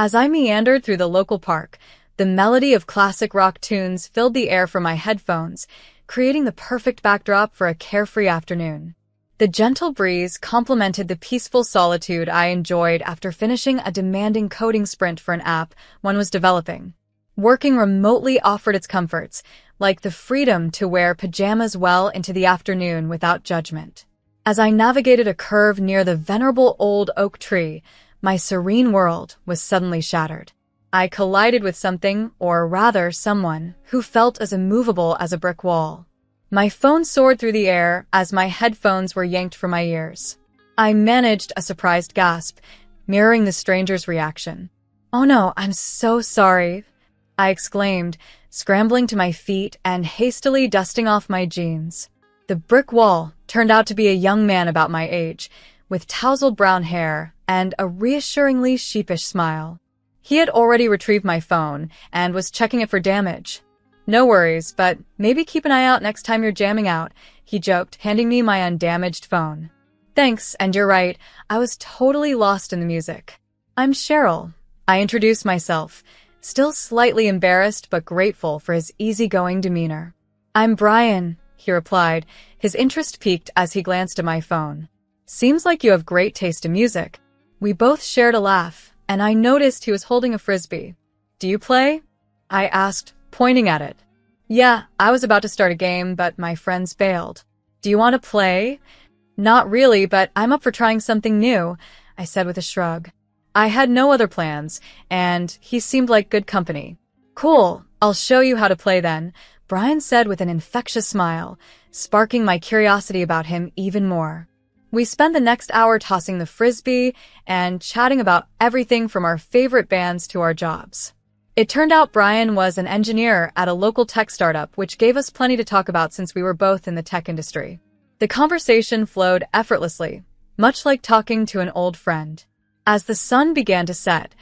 As I meandered through the local park, the melody of classic rock tunes filled the air from my headphones, creating the perfect backdrop for a carefree afternoon. The gentle breeze complemented the peaceful solitude I enjoyed after finishing a demanding coding sprint for an app one was developing. Working remotely offered its comforts, like the freedom to wear pajamas well into the afternoon without judgment. As I navigated a curve near the venerable old oak tree, my serene world was suddenly shattered. I collided with something, or rather someone, who felt as immovable as a brick wall. My phone soared through the air as my headphones were yanked from my ears. I managed a surprised gasp, mirroring the stranger's reaction. "Oh no, I'm so sorry," I exclaimed, scrambling to my feet and hastily dusting off my jeans. The brick wall turned out to be a young man about my age, with tousled brown hair and a reassuringly sheepish smile. He had already retrieved my phone and was checking it for damage. "No worries, but maybe keep an eye out next time you're jamming out," he joked, handing me my undamaged phone. "Thanks, and you're right, I was totally lost in the music." "I'm Cheryl," I introduced myself, still slightly embarrassed but grateful for his easygoing demeanor. "I'm Brian," he replied, his interest piqued as he glanced at my phone. "Seems like you have great taste in music." We both shared a laugh, and I noticed he was holding a frisbee. "Do you play?" I asked, pointing at it. "Yeah, I was about to start a game, but my friends bailed." "Do you want to play?" "Not really, but I'm up for trying something new," I said with a shrug. I had no other plans, and he seemed like good company. "Cool, I'll show you how to play then," Brian said with an infectious smile, sparking my curiosity about him even more. We spent the next hour tossing the frisbee and chatting about everything from our favorite bands to our jobs. It turned out Brian was an engineer at a local tech startup, which gave us plenty to talk about since we were both in the tech industry. The conversation flowed effortlessly, much like talking to an old friend. As the sun began to set,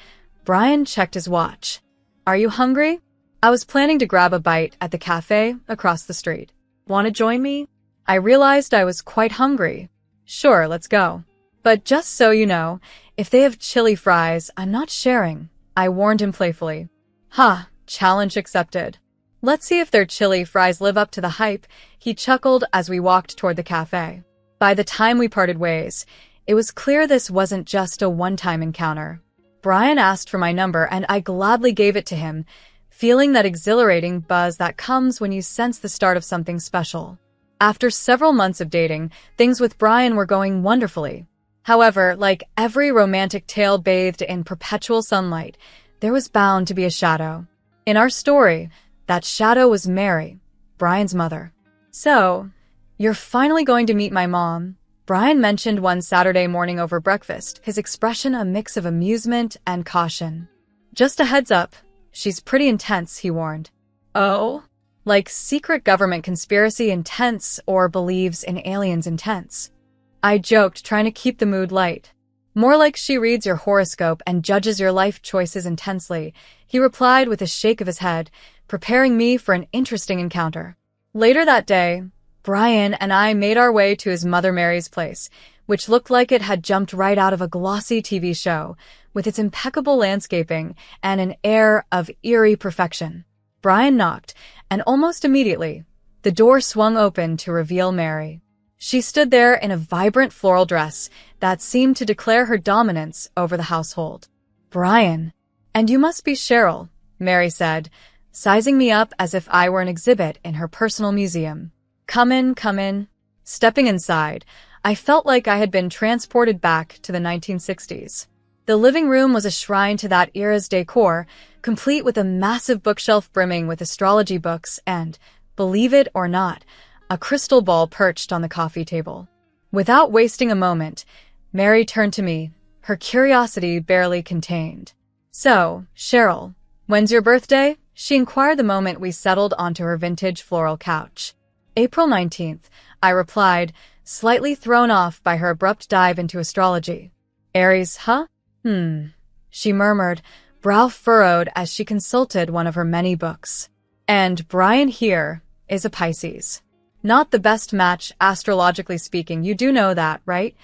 Brian checked his watch. "Are you hungry?" I was planning to grab a bite at the cafe across the street. "Want to join me?" I realized I was quite hungry. "Sure, let's go. But just so you know, if they have chili fries, I'm not sharing," I warned him playfully. "Ha, challenge accepted. Let's see if their chili fries live up to the hype," he chuckled as we walked toward the cafe. By the time we parted ways, it was clear this wasn't just a one-time encounter. Brian asked for my number and I gladly gave it to him, feeling that exhilarating buzz that comes when you sense the start of something special. After several months of dating, things with Brian were going wonderfully. However, like every romantic tale bathed in perpetual sunlight, there was bound to be a shadow. In our story, that shadow was Mary, Brian's mother. "So, you're finally going to meet my mom," Brian mentioned one Saturday morning over breakfast, his expression a mix of amusement and caution. "Just a heads up, she's pretty intense," he warned. "Oh? Like secret government conspiracy intense or believes in aliens intense?" I joked, trying to keep the mood light. "More like she reads your horoscope and judges your life choices intensely," he replied with a shake of his head, preparing me for an interesting encounter. Later that day, Brian and I made our way to his mother Mary's place, which looked like it had jumped right out of a glossy TV show, with its impeccable landscaping and an air of eerie perfection. Brian knocked, and almost immediately, the door swung open to reveal Mary. She stood there in a vibrant floral dress that seemed to declare her dominance over the household. "Brian, and you must be Cheryl," Mary said, sizing me up as if I were an exhibit in her personal museum. Come in, come in." Stepping inside, I felt like I had been transported back to the 1960s. The living room was a shrine to that era's decor, complete with a massive bookshelf brimming with astrology books and, believe it or not, a crystal ball perched on the coffee table. Without wasting a moment, Mary turned to me, her curiosity barely contained. "So, Cheryl, when's your birthday?" she inquired the moment we settled onto her vintage floral couch. "April 19th, I replied, slightly thrown off by her abrupt dive into astrology. "Aries, huh? She murmured, brow furrowed as she consulted one of her many books. "And Brian here is a Pisces. Not the best match, astrologically speaking, you do know that, right?"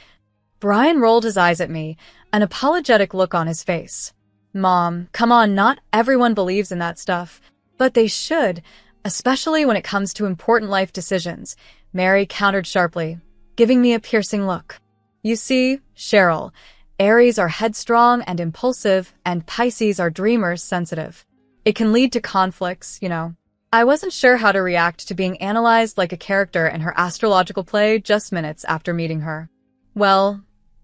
Brian rolled his eyes at me, an apologetic look on his face. Mom, come on, not everyone believes in that stuff. But they should, especially when it comes to important life decisions, Mary countered sharply, giving me a piercing look. You see, Cheryl, Aries are headstrong and impulsive, and Pisces are dreamers, sensitive. It can lead to conflicts, you know. I wasn't sure how to react to being analyzed like a character in her astrological play just minutes after meeting her. Well,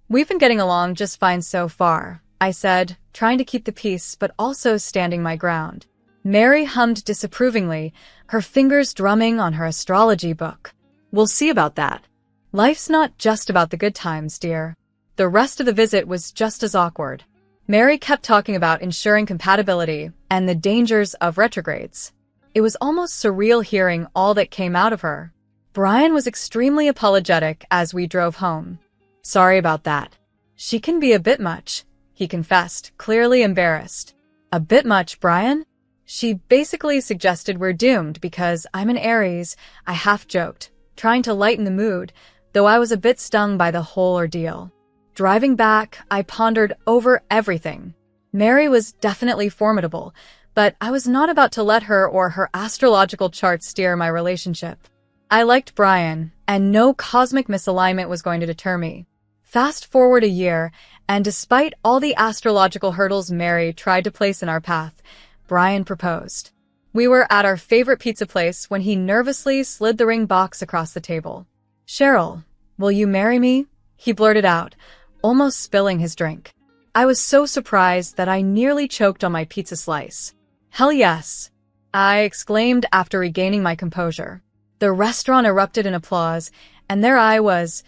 we've been getting along just fine so far, I said, trying to keep the peace but also standing my ground. Mary hummed disapprovingly, her fingers drumming on her astrology book. We'll see about that. Life's not just about the good times, dear. The rest of the visit was just as awkward. Mary kept talking about ensuring compatibility and the dangers of retrogrades. It was almost surreal hearing all that came out of her. Brian was extremely apologetic as we drove home. Sorry about that. She can be a bit much, he confessed, clearly embarrassed. A bit much, Brian? She basically suggested we're doomed because I'm an Aries, I half-joked, trying to lighten the mood, though I was a bit stung by the whole ordeal. Driving back, I pondered over everything. Mary was definitely formidable, but I was not about to let her or her astrological chart steer my relationship. I liked Brian, and no cosmic misalignment was going to deter me. Fast forward a year, and despite all the astrological hurdles Mary tried to place in our path, Brian proposed. We were at our favorite pizza place when he nervously slid the ring box across the table. Cheryl, will you marry me? He blurted out, almost spilling his drink. I was so surprised that I nearly choked on my pizza slice. Hell yes, I exclaimed after regaining my composure. The restaurant erupted in applause, and there I was,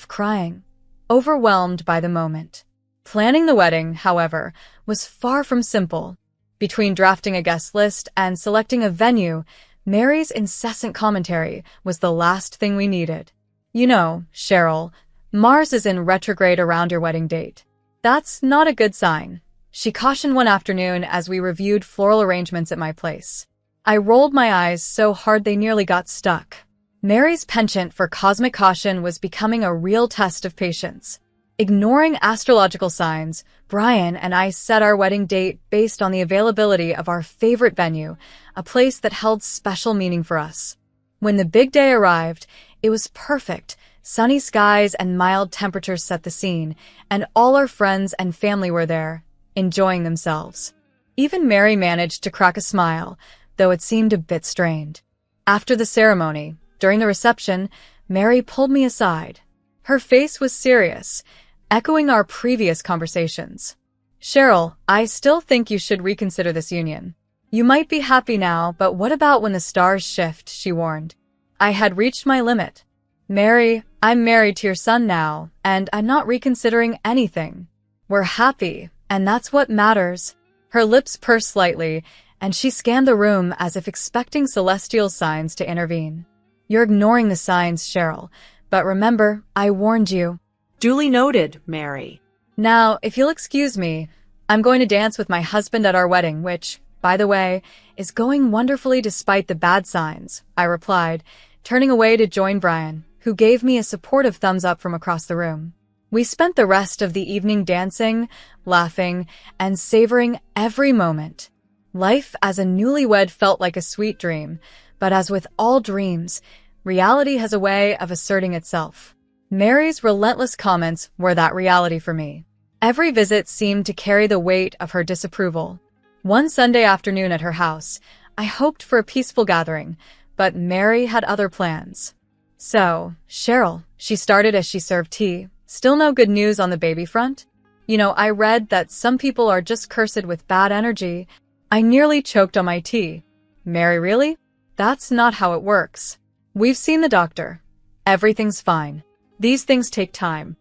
crying, overwhelmed by the moment. Planning the wedding, however, was far from simple. Between drafting a guest list and selecting a venue, Mary's incessant commentary was the last thing we needed. You know, Cheryl, Mars is in retrograde around your wedding date. That's not a good sign, she cautioned one afternoon as we reviewed floral arrangements at my place. I rolled my eyes so hard they nearly got stuck. Mary's penchant for cosmic caution was becoming a real test of patience. Ignoring astrological signs, Brian and I set our wedding date based on the availability of our favorite venue, a place that held special meaning for us. When the big day arrived, it was perfect. Sunny skies and mild temperatures set the scene, and all our friends and family were there, enjoying themselves. Even Mary managed to crack a smile, though it seemed a bit strained. After the ceremony, during the reception, Mary pulled me aside. Her face was serious, echoing our previous conversations. Cheryl, I still think you should reconsider this union. You might be happy now, but what about when the stars shift, she warned. I had reached my limit. Mary, I'm married to your son now, and I'm not reconsidering anything. We're happy, and that's what matters. Her lips pursed slightly, and she scanned the room as if expecting celestial signs to intervene. You're ignoring the signs, Cheryl, but remember, I warned you. Duly noted, Mary. Now, if you'll excuse me, I'm going to dance with my husband at our wedding, which, by the way, is going wonderfully despite the bad signs, I replied, turning away to join Brian, who gave me a supportive thumbs up from across the room. We spent the rest of the evening dancing, laughing, and savoring every moment. Life as a newlywed felt like a sweet dream, but as with all dreams, reality has a way of asserting itself. Mary's relentless comments were that reality for me. Every visit seemed to carry the weight of her disapproval. One Sunday afternoon at her house, I hoped for a peaceful gathering, but Mary had other plans. So, Cheryl, she started as she served tea. Still no good news on the baby front? You know, I read that some people are just cursed with bad energy. I nearly choked on my tea. Mary, really? That's not how it works. We've seen the doctor. Everything's fine. These things take time.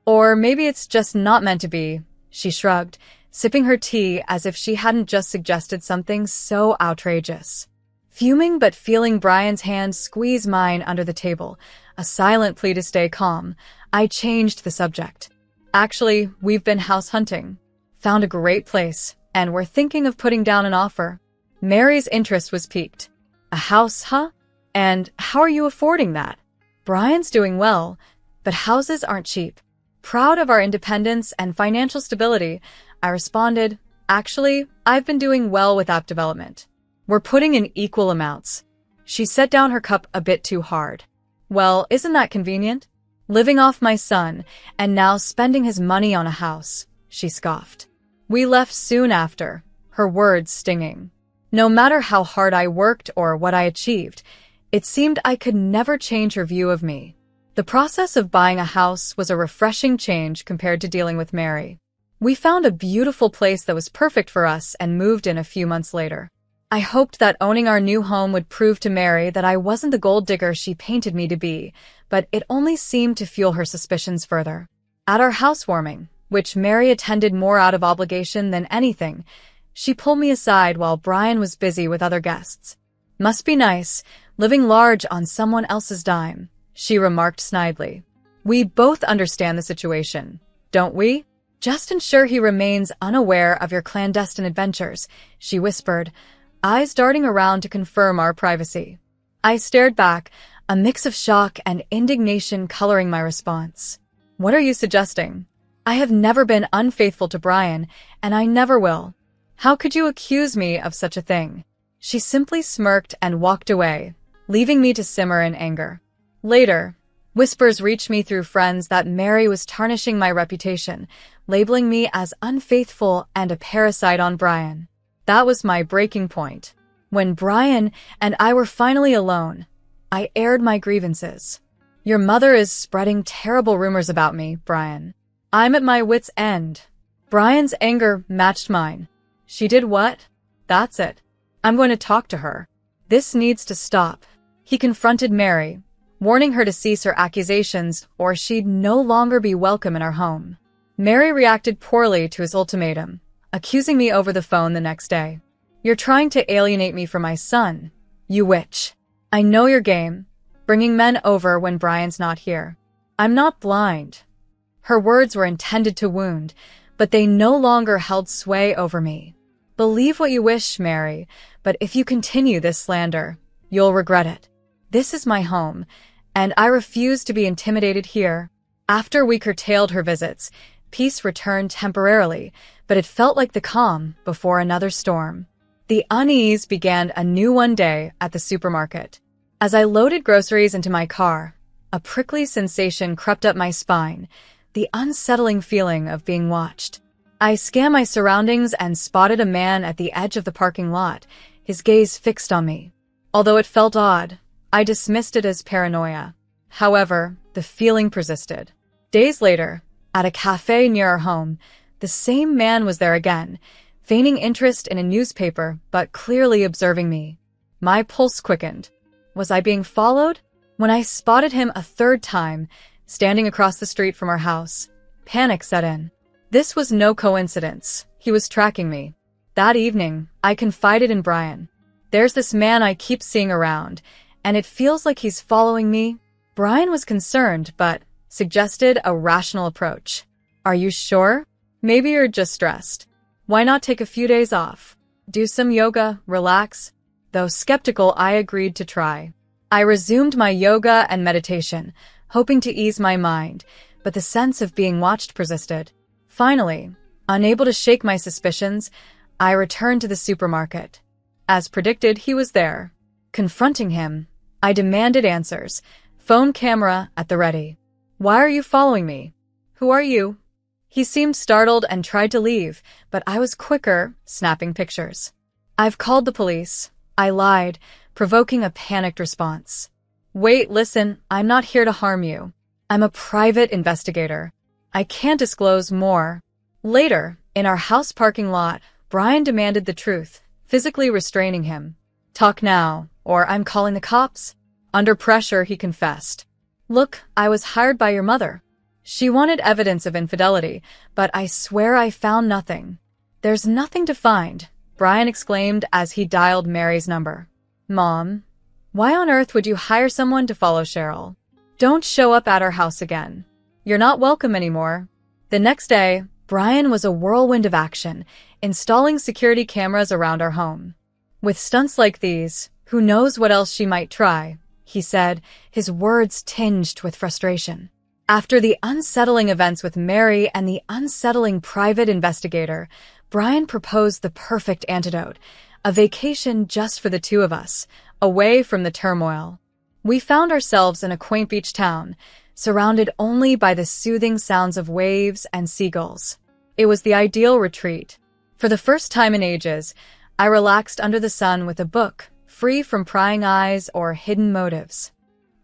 Or maybe it's just not meant to be, she shrugged, sipping her tea as if she hadn't just suggested something so outrageous. Fuming but feeling Brian's hand squeeze mine under the table, a silent plea to stay calm, I changed the subject. Actually, we've been house hunting. Found a great place, and we're thinking of putting down an offer. Mary's interest was piqued. A house, huh? And how are you affording that? Brian's doing well, but houses aren't cheap. Proud of our independence and financial stability, I responded, Actually, I've been doing well with app development. We're putting in equal amounts. She set down her cup a bit too hard. Well, isn't that convenient? Living off my son, and now spending his money on a house, she scoffed. We left soon after, her words stinging. No matter how hard I worked or what I achieved, it seemed I could never change her view of me. The process of buying a house was a refreshing change compared to dealing with Mary. We found a beautiful place that was perfect for us and moved in a few months later. I hoped that owning our new home would prove to Mary that I wasn't the gold digger she painted me to be, but it only seemed to fuel her suspicions further. At our housewarming, which Mary attended more out of obligation than anything, she pulled me aside while Brian was busy with other guests. Must be nice, living large on someone else's dime, she remarked snidely. We both understand the situation, don't we? Just ensure he remains unaware of your clandestine adventures, she whispered, eyes darting around to confirm our privacy. I stared back, a mix of shock and indignation coloring my response. What are you suggesting? I have never been unfaithful to Brian, and I never will. How could you accuse me of such a thing? She simply smirked and walked away, leaving me to simmer in anger. Later, whispers reached me through friends that Mary was tarnishing my reputation, labeling me as unfaithful and a parasite on Brian. That was my breaking point. When Brian and I were finally alone, I aired my grievances. Your mother is spreading terrible rumors about me, Brian. I'm at my wit's end. Brian's anger matched mine. She did what? That's it. I'm going to talk to her. This needs to stop. He confronted Mary, warning her to cease her accusations or she'd no longer be welcome in our home. Mary reacted poorly to his ultimatum, accusing me over the phone the next day. You're trying to alienate me from my son, you witch. I know your game, bringing men over when Brian's not here. I'm not blind. Her words were intended to wound, but they no longer held sway over me. Believe what you wish, Mary, but if you continue this slander, you'll regret it. This is my home, and I refuse to be intimidated here. After we curtailed her visits, peace returned temporarily, but it felt like the calm before another storm. The unease began anew one day at the supermarket. As I loaded groceries into my car, a prickly sensation crept up my spine, the unsettling feeling of being watched. I scanned my surroundings and spotted a man at the edge of the parking lot, his gaze fixed on me. Although it felt odd, I dismissed it as paranoia. However, the feeling persisted. Days later, at a cafe near our home, the same man was there again, feigning interest in a newspaper but clearly observing me. My pulse quickened. Was I being followed? When I spotted him a third time, standing across the street from our house, panic set in. This was no coincidence. He was tracking me. That evening, I confided in Brian. There's this man I keep seeing around, and it feels like he's following me. Brian was concerned, but suggested a rational approach. Are you sure? Maybe you're just stressed. Why not take a few days off? Do some yoga, relax? Though skeptical, I agreed to try. I resumed my yoga and meditation, hoping to ease my mind, but the sense of being watched persisted. Finally, unable to shake my suspicions, I returned to the supermarket. As predicted, he was there. Confronting him, I demanded answers, phone camera at the ready. Why are you following me? Who are you? He seemed startled and tried to leave, but I was quicker, snapping pictures. I've called the police, I lied, provoking a panicked response. Wait, listen, I'm not here to harm you. I'm a private investigator. I can't disclose more. Later, in our house parking lot, Brian demanded the truth, physically restraining him. Talk now, or I'm calling the cops. Under pressure, he confessed. Look, I was hired by your mother. She wanted evidence of infidelity, but I swear I found nothing. There's nothing to find, Brian exclaimed as he dialed Mary's number. Mom, why on earth would you hire someone to follow Cheryl? Don't show up at our house again. You're not welcome anymore. The next day, Brian was a whirlwind of action, installing security cameras around our home. With stunts like these, who knows what else she might try, he said, his words tinged with frustration. After the unsettling events with Mary and the unsettling private investigator, Brian proposed the perfect antidote, a vacation just for the two of us, away from the turmoil. We found ourselves in a quaint beach town, surrounded only by the soothing sounds of waves and seagulls. It was the ideal retreat. For the first time in ages, I relaxed under the sun with a book, free from prying eyes or hidden motives.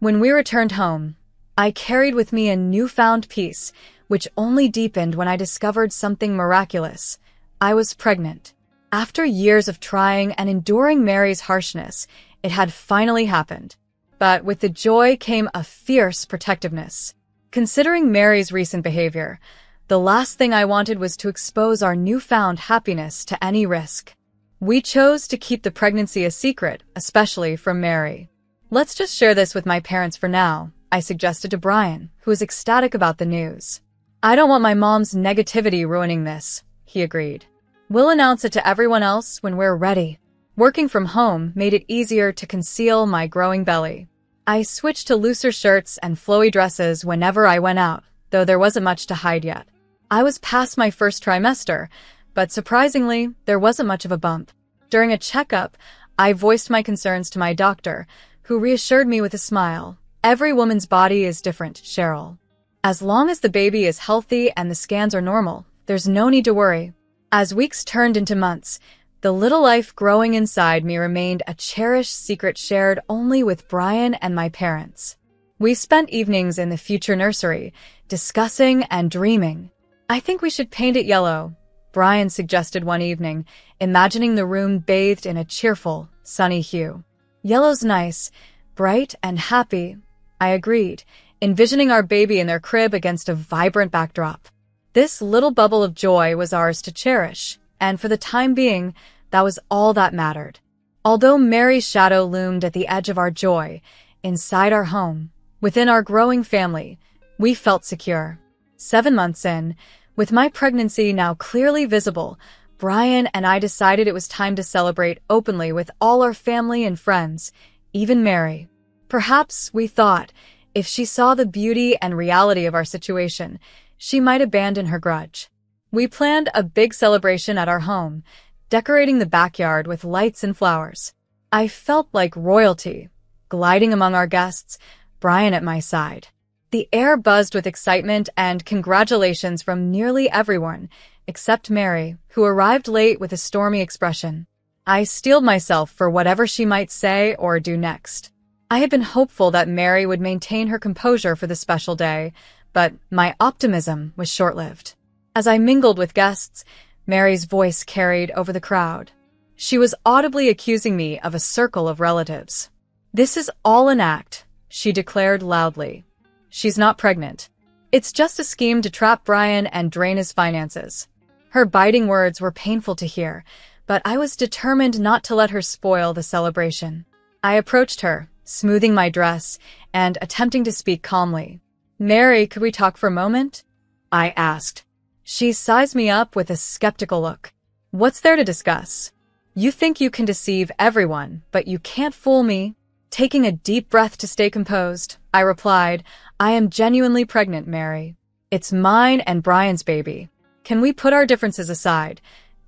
When we returned home, I carried with me a newfound peace, which only deepened when I discovered something miraculous. I was pregnant. After years of trying and enduring Mary's harshness, it had finally happened. But with the joy came a fierce protectiveness. Considering Mary's recent behavior, the last thing I wanted was to expose our newfound happiness to any risk. We chose to keep the pregnancy a secret, especially from Mary. "Let's just share this with my parents for now," I suggested to Brian, who was ecstatic about the news. "I don't want my mom's negativity ruining this," he agreed. "We'll announce it to everyone else when we're ready." Working from home made it easier to conceal my growing belly. I switched to looser shirts and flowy dresses whenever I went out, though there wasn't much to hide yet. I was past my first trimester, but surprisingly, there wasn't much of a bump. During a checkup, I voiced my concerns to my doctor, who reassured me with a smile. "Every woman's body is different, Cheryl. As long as the baby is healthy and the scans are normal, there's no need to worry." As weeks turned into months, the little life growing inside me remained a cherished secret shared only with Brian and my parents. We spent evenings in the future nursery, discussing and dreaming. "I think we should paint it yellow," Brian suggested one evening, imagining the room bathed in a cheerful, sunny hue. "Yellow's nice, bright and happy," I agreed, envisioning our baby in their crib against a vibrant backdrop. This little bubble of joy was ours to cherish, and for the time being, that was all that mattered. Although Mary's shadow loomed at the edge of our joy, inside our home, within our growing family, we felt secure. 7 months in, with my pregnancy now clearly visible, Brian and I decided it was time to celebrate openly with all our family and friends, even Mary. Perhaps, we thought, if she saw the beauty and reality of our situation, she might abandon her grudge. We planned a big celebration at our home, decorating the backyard with lights and flowers. I felt like royalty, gliding among our guests, Brian at my side. The air buzzed with excitement and congratulations from nearly everyone, except Mary, who arrived late with a stormy expression. I steeled myself for whatever she might say or do next. I had been hopeful that Mary would maintain her composure for the special day, but my optimism was short-lived. As I mingled with guests, Mary's voice carried over the crowd. She was audibly accusing me of a circle of relatives. "This is all an act," she declared loudly. "She's not pregnant. It's just a scheme to trap Brian and drain his finances." Her biting words were painful to hear, but I was determined not to let her spoil the celebration. I approached her, smoothing my dress and attempting to speak calmly. "Mary, could we talk for a moment?" I asked. She sized me up with a skeptical look. "What's there to discuss? You think you can deceive everyone, but you can't fool me." Taking a deep breath to stay composed, I replied, "I am genuinely pregnant, Mary. It's mine and Brian's baby. Can we put our differences aside,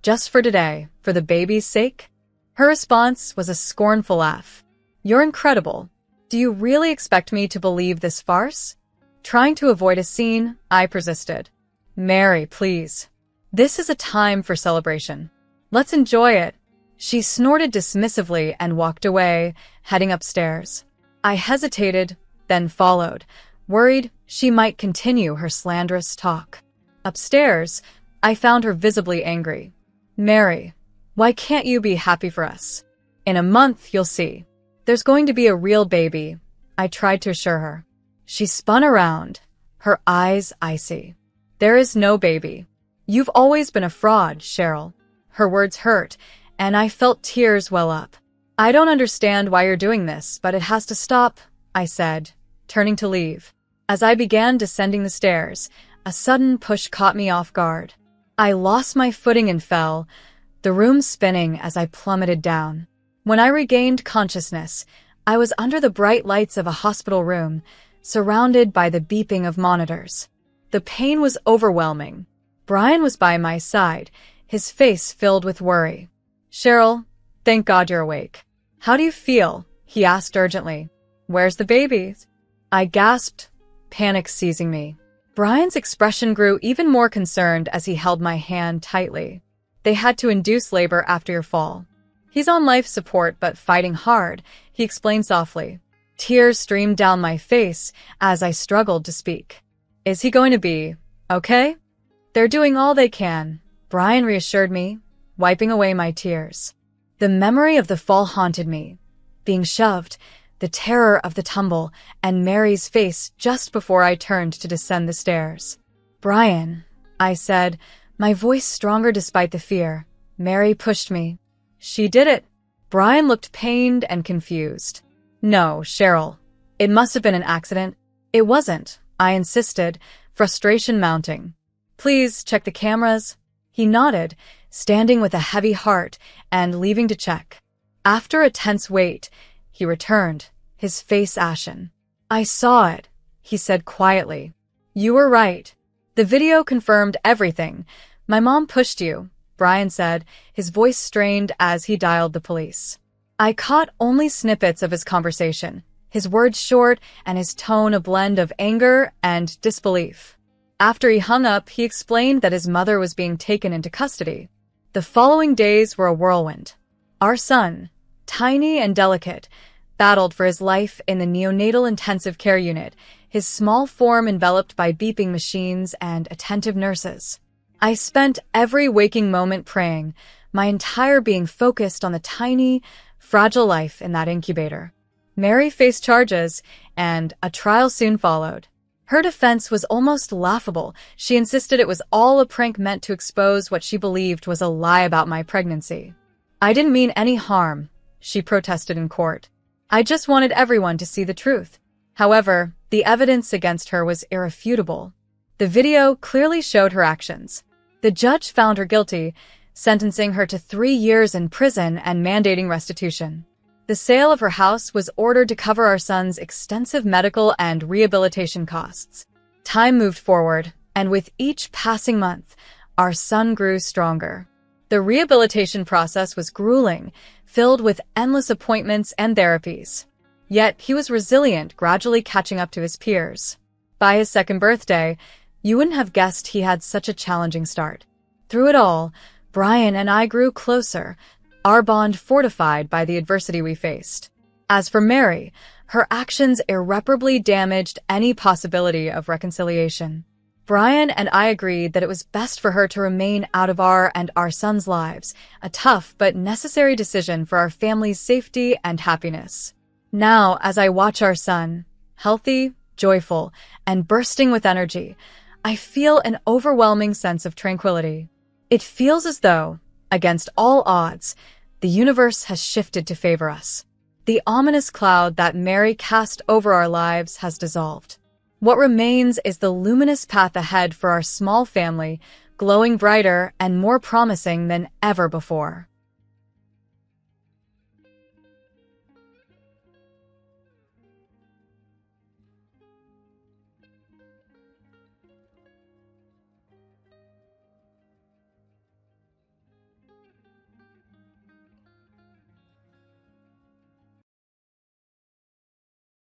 just for today, for the baby's sake?" Her response was a scornful laugh. "You're incredible. Do you really expect me to believe this farce?" Trying to avoid a scene, I persisted. "Mary, please. This is a time for celebration. Let's enjoy it." She snorted dismissively and walked away, heading upstairs. I hesitated, then followed, worried she might continue her slanderous talk. Upstairs, I found her visibly angry. "Mary, why can't you be happy for us? In a month, you'll see. There's going to be a real baby," I tried to assure her. She spun around, her eyes icy. "There is no baby. You've always been a fraud, Cheryl." Her words hurt, and I felt tears well up. "I don't understand why you're doing this, but it has to stop," I said, turning to leave. As I began descending the stairs, a sudden push caught me off guard. I lost my footing and fell, the room spinning as I plummeted down. When I regained consciousness, I was under the bright lights of a hospital room, surrounded by the beeping of monitors. The pain was overwhelming. Brian was by my side, his face filled with worry. "Cheryl, thank God you're awake. How do you feel?" he asked urgently. "Where's the baby?" I gasped, panic seizing me. Brian's expression grew even more concerned as he held my hand tightly. "They had to induce labor after your fall. He's on life support but fighting hard," he explained softly. Tears streamed down my face as I struggled to speak. "Is he going to be okay?" "They're doing all they can," Brian reassured me, wiping away my tears. The memory of the fall haunted me. Being shoved, the terror of the tumble, and Mary's face just before I turned to descend the stairs. "Brian," I said, my voice stronger despite the fear. Mary pushed me. "She did it." Brian looked pained and confused. "No, Cheryl. It must have been an accident." "It wasn't," I insisted, frustration mounting. "Please check the cameras." He nodded, standing with a heavy heart and leaving to check. After a tense wait, he returned, his face ashen. "I saw it," he said quietly. "You were right. The video confirmed everything. My mom pushed you," Brian said, his voice strained as he dialed the police. I caught only snippets of his conversation, his words short and his tone a blend of anger and disbelief. After he hung up, he explained that his mother was being taken into custody. The following days were a whirlwind. Our son, tiny and delicate, battled for his life in the neonatal intensive care unit, his small form enveloped by beeping machines and attentive nurses. I spent every waking moment praying, my entire being focused on the tiny, fragile life in that incubator. Mary faced charges, and a trial soon followed. Her defense was almost laughable. She insisted it was all a prank meant to expose what she believed was a lie about my pregnancy. "I didn't mean any harm," she protested in court. "I just wanted everyone to see the truth." However, the evidence against her was irrefutable. The video clearly showed her actions. The judge found her guilty, sentencing her to 3 years in prison and mandating restitution. The sale of her house was ordered to cover our son's extensive medical and rehabilitation costs. Time moved forward, and with each passing month, our son grew stronger. The rehabilitation process was grueling, filled with endless appointments and therapies. Yet he was resilient, gradually catching up to his peers. By his 2nd birthday, you wouldn't have guessed he had such a challenging start. Through it all, Brian and I grew closer, our bond fortified by the adversity we faced. As for Mary, her actions irreparably damaged any possibility of reconciliation. Brian and I agreed that it was best for her to remain out of our and our son's lives, a tough but necessary decision for our family's safety and happiness. Now, as I watch our son, healthy, joyful, and bursting with energy, I feel an overwhelming sense of tranquility. It feels as though, against all odds, the universe has shifted to favor us. The ominous cloud that Mary cast over our lives has dissolved. What remains is the luminous path ahead for our small family, glowing brighter and more promising than ever before.